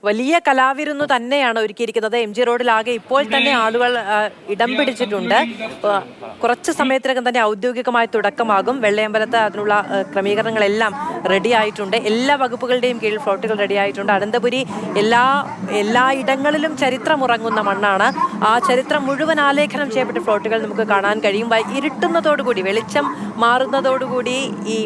വലിയ കലാവിരുന്നു തന്നെയാണ് ഒരുക്കിയിരിക്കുന്നത്. MG റോഡിലാകെ ഇപ്പോൾ തന്നെ ആളുകൾ ഇടം പിടിച്ചിട്ടുണ്ട്. കുറച്ച് സമയത്തിനകം തന്നെ ഔദ്യോഗികമായി തുടക്കമാകും. വെള്ളയമ്പലത്ത് അതിനുള്ള ക്രമീകരണങ്ങളെല്ലാം റെഡി ആയിട്ടുണ്ട്. എല്ലാ വകുപ്പുകളുടെയും കീഴിൽ ഫ്ലോട്ടുകൾ റെഡി ആയിട്ടുണ്ട്. അനന്തപുരി എല്ലാ ഇടങ്ങളിലും ചരിത്രമുറങ്ങുന്ന മണ്ണാണ്. ആ ചരിത്രം മുഴുവൻ ആലേഖനം ചെയ്യപ്പെട്ട ഫ്ലോട്ടുകൾ നമുക്ക് കാണാൻ കഴിയും. ഇരുട്ടുന്നതോടുകൂടി, വെളിച്ചം മാറുന്നതോടുകൂടി ഈ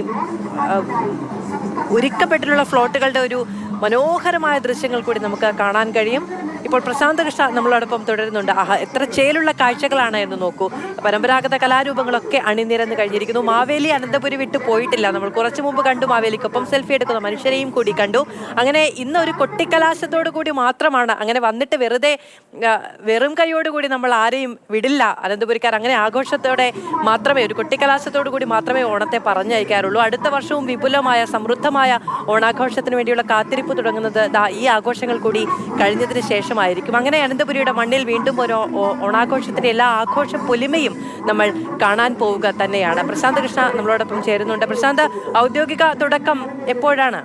ഒരുക്കപ്പെട്ടിട്ടുള്ള ഫ്ലോട്ടുകളുടെ ഒരു മനോഹരമായ ദൃശ്യങ്ങൾ കൂടി നമുക്ക് കാണാൻ കഴിയും. ഇപ്പോൾ പ്രശാന്ത് കൃഷ്ണ നമ്മളോടൊപ്പം തുടരുന്നുണ്ട്. എത്ര ചേലുള്ള കാഴ്ചകളാണ് എന്ന് നോക്കൂ. പരമ്പരാഗത കലാരൂപങ്ങളൊക്കെ അണിനിരന്ന് കഴിഞ്ഞിരിക്കുന്നു. മാവേലി അനന്തപുരി വിട്ടു പോയിട്ടില്ല. നമ്മൾ കുറച്ചു മുമ്പ് കണ്ടു മാവേലിക്കൊപ്പം സെൽഫി എടുക്കുന്ന മനുഷ്യരെയും കൂടി കണ്ടു. അങ്ങനെ ഇന്ന് ഒരു കൊട്ടിക്കലാശത്തോടു കൂടി മാത്രമാണ്, അങ്ങനെ വന്നിട്ട് വെറും കൈയോടുകൂടി നമ്മൾ ആരെയും വിടില്ല. അനന്തപുരിക്കാർ അങ്ങനെ ആഘോഷത്തോടെ മാത്രമേ, ഒരു കൊട്ടിക്കലാശത്തോടു കൂടി മാത്രമേ ഓണത്തെ പറഞ്ഞയക്കാറുള്ളൂ. അടുത്ത വർഷവും വിപുലമായ സമൃദ്ധമായ ഓണാഘോഷത്തിന് വേണ്ടിയുള്ള കാത്തിരിപ്പ് തുടങ്ങുന്നത് ഈ ആഘോഷങ്ങൾ കൂടി കഴിഞ്ഞതിന് ശേഷമായിരിക്കും. അങ്ങനെ അനന്തപുരിയുടെ മണ്ണിൽ വീണ്ടും ഒരു ഓണാഘോഷത്തിന്റെ എല്ലാ ആഘോഷ പൊലിമയും നമ്മൾ കാണാൻ പോവുക തന്നെയാണ്. പ്രശാന്ത് കൃഷ്ണ നമ്മളോടൊപ്പം ചേരുന്നുണ്ട്. പ്രശാന്ത്, ഔദ്യോഗിക തുടക്കം എപ്പോഴാണ്?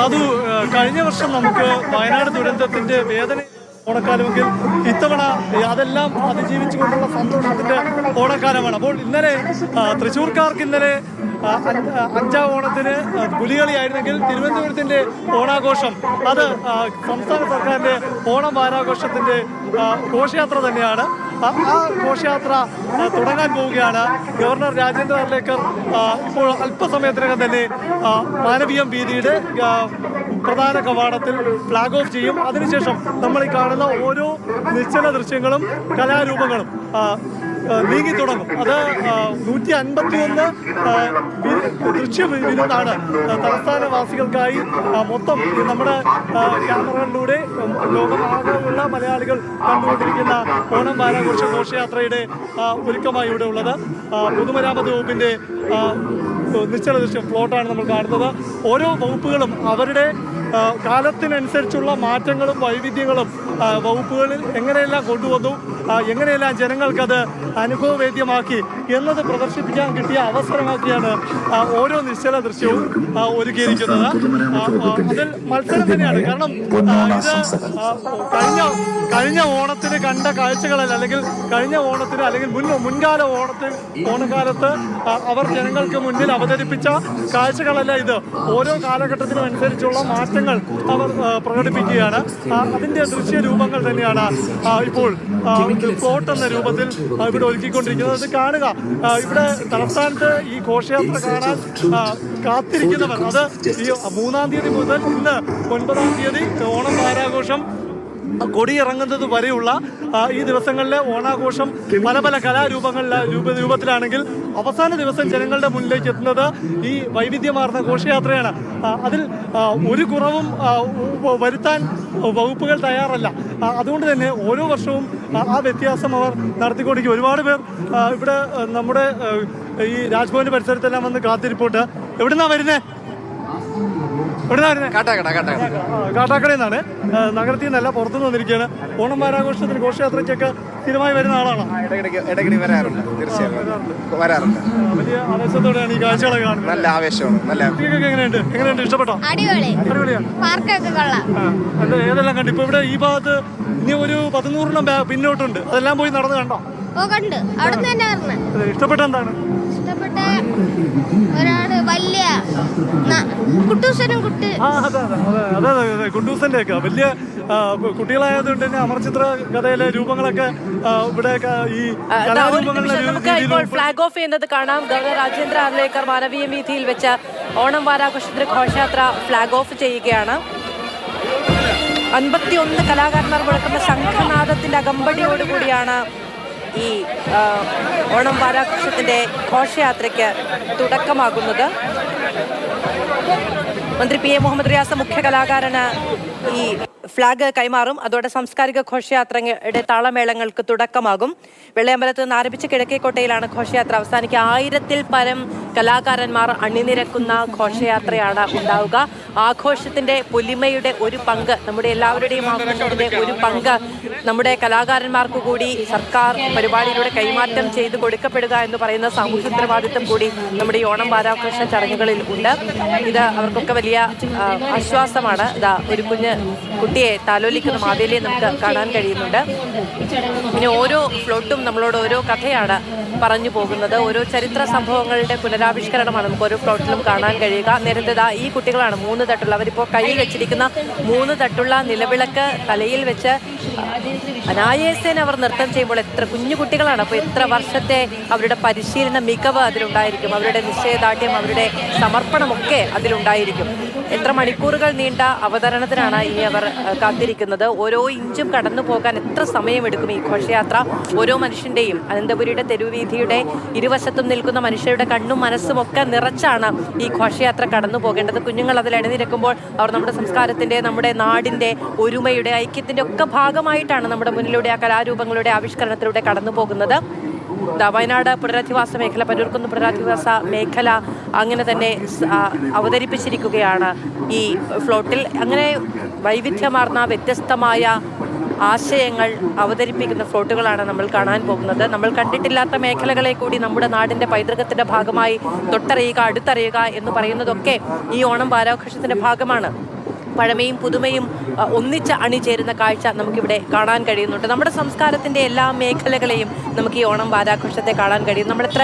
അത് കഴിഞ്ഞ വർഷം നമുക്ക് വയനാട് ദുരന്തത്തിന്റെ വേദന ഓണക്കാലമെങ്കിൽ ഇത്തവണ അതെല്ലാം അതിജീവിച്ചുകൊണ്ടുള്ള സന്തോഷത്തിന്റെ ഓണക്കാലമാണ്. അപ്പോൾ ഇന്നലെ തൃശ്ശൂർക്കാർക്ക് ഇന്നലെ 5ാം ഓണത്തിന് പുലികളിയായിരുന്നെങ്കിൽ തിരുവനന്തപുരത്തിന്റെ ഓണാഘോഷം അത് സംസ്ഥാന സർക്കാരിന്റെ ഓണം വാരാഘോഷത്തിന്റെ ഘോഷയാത്ര തന്നെയാണ്. ആ ഘോഷയാത്ര തുടങ്ങാൻ പോവുകയാണ്. ഗവർണർ രാജേന്ദ്ര അർലേക്കർ ഇപ്പോൾ അല്പസമയത്തിനകം തന്നെ മാനവീയം വീതിയുടെ പ്രധാന കവാടത്തിൽ ഫ്ലാഗ് ഓഫ് ചെയ്യും. അതിനുശേഷം നമ്മൾ ഈ കാണുന്ന ഓരോ നിശ്ചല ദൃശ്യങ്ങളും കലാരൂപങ്ങളും നീങ്ങി തുടങ്ങും. അത് 151 ദൃശ്യ വിരുന്നാണ് തലസ്ഥാനവാസികൾക്കായി മൊത്തം നമ്മുടെ ക്യാമറകളിലൂടെ ലോകമാകെയുള്ള മലയാളികൾ കണ്ടുകൊണ്ടിരിക്കുന്ന ഓണം വാരാഘോഷ ഘോഷയാത്രയുടെ ഒരുക്കമായി ഇവിടെ ഉള്ളത്. പൊതുമരാമത്ത് വകുപ്പിന്റെ നിശ്ചല ദൃശ്യം ഫ്ലോട്ടാണ് നമ്മൾ കാണുന്നത്. ഓരോ വകുപ്പുകളും അവരുടെ കാലത്തിനനുസരിച്ചുള്ള മാറ്റങ്ങളും വൈവിധ്യങ്ങളും വകുപ്പുകളിൽ എങ്ങനെയെല്ലാം കൊണ്ടുവന്നു, എങ്ങനെയെല്ലാം ജനങ്ങൾക്കത് അനുഭവവേദ്യമാക്കി എന്നത് പ്രദർശിപ്പിക്കാൻ കിട്ടിയ അവസരമാക്കിയാണ് ഓരോ നിശ്ചല ദൃശ്യവും ഒരുക്കിയിരിക്കുന്നത്. അതിൽ മത്സരം തന്നെയാണ്. കാരണം ഇത് കഴിഞ്ഞ ഓണത്തിന് കണ്ട കാഴ്ചകളല്ല, അല്ലെങ്കിൽ കഴിഞ്ഞ ഓണത്തിന് അല്ലെങ്കിൽ മുൻകാല ഓണക്കാലത്ത് അവർ ജനങ്ങൾക്ക് മുന്നിൽ അവതരിപ്പിച്ച കാഴ്ചകളല്ല ഇത്. ഓരോ കാലഘട്ടത്തിനും അനുസരിച്ചുള്ള മാറ്റങ്ങൾ അവർ പ്രകടിപ്പിക്കുകയാണ്. അതിന്റെ ദൃശ്യരൂപങ്ങൾ തന്നെയാണ് ഇപ്പോൾ ഫ്ലോട്ട് എന്ന രൂപത്തിൽ ഇവിടെ ഒരുക്കിക്കൊണ്ടിരിക്കുന്നത്. ഇത് കാണുക, ഇവിടെ തലസ്ഥാനത്ത് ഈ ഘോഷയാത്ര കാണാൻ കാത്തിരിക്കുന്നവർ, അത് ഈ 3-ാം തീയതി മുതൽ ഇന്ന് 9-ാം തീയതി ഓണം വാരാഘോഷം കൊടിയിറങ്ങുന്നത് വരെയുള്ള ഈ ദിവസങ്ങളിലെ ഓണാഘോഷം പല പല കലാരൂപങ്ങളിലെ രൂപത്തിലാണെങ്കിൽ അവസാന ദിവസം ജനങ്ങളുടെ മുന്നിലേക്ക് എത്തുന്നത് ഈ വൈവിധ്യമാർന്ന ഘോഷയാത്രയാണ്. അതിൽ ഒരു കുറവും വരുത്താൻ വകുപ്പുകൾ തയ്യാറല്ല. അതുകൊണ്ട് തന്നെ ഓരോ വർഷവും ആ വ്യത്യാസം അവർ നടത്തിക്കൊണ്ടിരിക്കും. ഒരുപാട് പേർ ഇവിടെ നമ്മുടെ ഈ രാജ്ഭവന്റെ പരിസരത്തെല്ലാം വന്ന് കാത്തിരിപ്പോട്ട്. എവിടുന്നാ വരുന്നേ? കാട്ടാക്കടയിൽ നിന്നാണ്. നഗരത്തിൽ നിന്നല്ല, പുറത്തുനിന്ന് വന്നിരിക്കുകയാണ്. ഓണം വാരാഘോഷത്തിന് ഘോഷയാത്രയ്ക്കൊക്കെ സ്ഥിരമായി വരുന്ന ആളാണ്. വലിയ ആവേശത്തോടെയാണ് ഈ കാഴ്ചകളൊക്കെ കാണുന്നത്. നല്ല ആവേശമാണ്. എങ്ങനെയുണ്ട്? ഇഷ്ടപ്പെട്ടോ? അടിപൊളിയാണ്. ഏതെല്ലാം കണ്ടു? ഇപ്പൊ ഇവിടെ ഈ ഭാഗത്ത് ഇനി ഒരു 100-100 പിന്നോട്ടുണ്ട്. അതെല്ലാം പോയി നടന്ന് കണ്ടോ? ഇഷ്ടപ്പെട്ട എന്താണ്? കുട്ടൂസന്റെ ഒക്കെ വലിയ കുട്ടികളായതുകൊണ്ട് തന്നെ അമർചിത്ര കഥയിലെ രൂപങ്ങളൊക്കെ ഇവിടെ ഈ ഇപ്പോൾ ഫ്ലാഗ് ഓഫ് ചെയ്യുന്നത് കാണാം. ഗവർണർ രാജേന്ദ്ര അർലേക്കർ മാനവീയ വീഥിയിൽ വെച്ച് ഓണം വാരാഘോഷത്തിന്റെ ഘോഷയാത്ര ഫ്ലാഗ് ഓഫ് ചെയ്യുകയാണ്. 51 കലാകാരന്മാർ മുഴക്കുന്ന ശംഖനാദത്തിന്റെ അകമ്പടിയോടുകൂടിയാണ് ഈ ഓണം വാരാഘോഷത്തിന്റെ ഘോഷയാത്രയ്ക്ക് തുടക്കമാകുന്നത്. മന്ത്രി PA മുഹമ്മദ് റിയാസ് മുഖ്യ കലാകാരന് ഈ ഫ്ലാഗ് കൈമാറും. അതോടെ സാംസ്കാരിക ഘോഷയാത്രയുടെ താളമേളങ്ങൾക്ക് തുടക്കമാകും. വെള്ളയമ്പലത്ത് നിന്ന് ആരംഭിച്ച് കിഴക്കേക്കോട്ടയിലാണ് ഘോഷയാത്ര അവസാനിക്കുക. 1000-ൽ പരം കലാകാരന്മാർ അണിനിരക്കുന്ന ഘോഷയാത്രയാണ് ഉണ്ടാവുക. ആഘോഷത്തിൻ്റെ പൊലിമയുടെ ഒരു പങ്ക്, നമ്മുടെ എല്ലാവരുടെയും ആഘോഷത്തിൻ്റെ ഒരു പങ്ക് നമ്മുടെ കലാകാരന്മാർക്ക് കൂടി സർക്കാർ പരിപാടിയിലൂടെ കൈമാറ്റം ചെയ്ത് കൊടുക്കപ്പെടുക എന്ന് പറയുന്ന സാമൂഹ്യ ഉത്തരവാദിത്വം കൂടി നമ്മുടെ ഈ ഓണം വാരാഘോഷ ചടങ്ങുകളിൽ ഉണ്ട്. ഇത് അവർക്കൊക്കെ വലിയ ആശ്വാസമാണ്. ഇതാ ഒരു കുട്ടിയെ താലോലിക്കുന്ന മാവേലിയെ നമുക്ക് കാണാൻ കഴിയുന്നുണ്ട്. പിന്നെ ഓരോ ഫ്ലോട്ടും നമ്മളോട് ഓരോ കഥയാണ് പറഞ്ഞു പോകുന്നത്. ഓരോ ചരിത്ര സംഭവങ്ങളുടെ പുനരാവിഷ്കരണമാണ് നമുക്ക് ഓരോ ഫ്ലോട്ടിലും കാണാൻ കഴിയുക. നേരത്തെ ഈ കുട്ടികളാണ് 3 തട്ടുള്ള, അവരിപ്പോൾ കയ്യിൽ വെച്ചിരിക്കുന്ന 3 തട്ടുള്ള നിലവിളക്ക് തലയിൽ വെച്ച് അനായാസേന അവർ നൃത്തം ചെയ്യുമ്പോൾ എത്ര കുഞ്ഞു കുട്ടികളാണ്. അപ്പോൾ എത്ര വർഷത്തെ അവരുടെ പരിശീലന മികവ് അതിലുണ്ടായിരിക്കും, അവരുടെ നിശ്ചയദാർഢ്യം, അവരുടെ സമർപ്പണമൊക്കെ അതിലുണ്ടായിരിക്കും. എത്ര മണിക്കൂറുകൾ നീണ്ട അവതരണത്തിനാണ് ഇനി അവർ കാത്തിരിക്കുന്നത്. ഓരോ ഇഞ്ചും കടന്നു പോകാൻ എത്ര സമയമെടുക്കും ഈ ഘോഷയാത്ര? ഓരോ മനുഷ്യൻ്റെയും അനന്തപുരിയുടെ തെരുവീഥിയുടെ ഇരുവശത്തും നിൽക്കുന്ന മനുഷ്യരുടെ കണ്ണും മനസ്സും ഒക്കെ നിറച്ചാണ് ഈ ഘോഷയാത്ര കടന്നു പോകേണ്ടത്. കുഞ്ഞുങ്ങൾ അതിൽ അണിനിരക്കുമ്പോൾ അവർ നമ്മുടെ സംസ്കാരത്തിൻ്റെ, നമ്മുടെ നാടിൻ്റെ ഒരുമയുടെ, ഐക്യത്തിൻ്റെ ഒക്കെ ഭാഗമായിട്ടാണ് നമ്മുടെ മുന്നിലൂടെ ആ കലാരൂപങ്ങളുടെ ആവിഷ്കരണത്തിലൂടെ കടന്നു പോകുന്നത്. വയനാട് പുനരധിവാസ മേഖല, പരൂർക്കുന്ന് പുനരധിവാസ മേഖല അങ്ങനെ തന്നെ അവതരിപ്പിച്ചിരിക്കുകയാണ് ഈ ഫ്ലോട്ടിൽ. അങ്ങനെ വൈവിധ്യമാർന്ന വ്യത്യസ്തമായ ആശയങ്ങൾ അവതരിപ്പിക്കുന്ന ഫ്ലോട്ടുകളാണ് നമ്മൾ കാണാൻ പോകുന്നത്. നമ്മൾ കണ്ടിട്ടില്ലാത്ത മേഖലകളെ കൂടി നമ്മുടെ നാടിൻ്റെ പൈതൃകത്തിൻ്റെ ഭാഗമായി തൊട്ടറിയുക, അടുത്തറിയുക എന്ന് പറയുന്നതൊക്കെ ഈ ഓണം വാരാഘോഷത്തിൻ്റെ ഭാഗമാണ്. പഴമയും പുതുമയും ഒന്നിച്ച് അണിചേരുന്ന കാഴ്ച നമുക്കിവിടെ കാണാൻ കഴിയുന്നുണ്ട്. നമ്മുടെ സംസ്കാരത്തിൻ്റെ എല്ലാ മേഖലകളെയും നമുക്ക് ഈ ഓണം വാരാഘോഷത്തെ കാണാൻ കഴിയും. നമ്മളെത്ര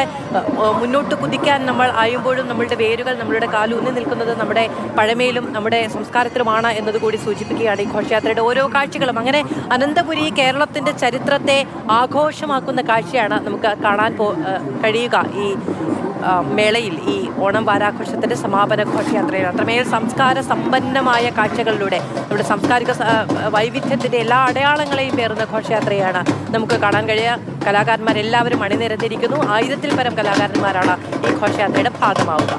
മുന്നോട്ട് കുതിക്കാൻ നമ്മൾ ആയുമ്പോഴും നമ്മളുടെ വേരുകൾ, നമ്മളുടെ കാലൂന്നി നിൽക്കുന്നത് നമ്മുടെ പഴമയിലും നമ്മുടെ സംസ്കാരത്തിലുമാണ് എന്നതുകൂടി സൂചിപ്പിക്കുകയാണ് ഈ ഘോഷയാത്രയുടെ ഓരോ കാഴ്ചകളും. അങ്ങനെ അനന്തപുരി കേരളത്തിൻ്റെ ചരിത്രത്തെ ആഘോഷമാക്കുന്ന കാഴ്ചയാണ് നമുക്ക് കാണാൻ കഴിയുക ഈ മേളയിൽ, ഈ ഓണം വാരാഘോഷത്തിൻ്റെ സമാപന ഘോഷയാത്രയിൽ. അത്രമേൽ സംസ്കാര സമ്പന്നമായ കാഴ്ചകളിലൂടെ നമ്മുടെ സാംസ്കാരിക വൈവിധ്യത്തിൻ്റെ എല്ലാ അടയാളങ്ങളെയും പേറുന്ന ഘോഷയാത്രയാണ് നമുക്ക് കാണാൻ കഴിയുക. കലാകാരന്മാരെല്ലാവരും അണിനിരന്നിരിക്കുന്നു. 1000-ൽ പരം കലാകാരന്മാരാണ് ഈ ഘോഷയാത്രയുടെ ഭാഗമാവുക.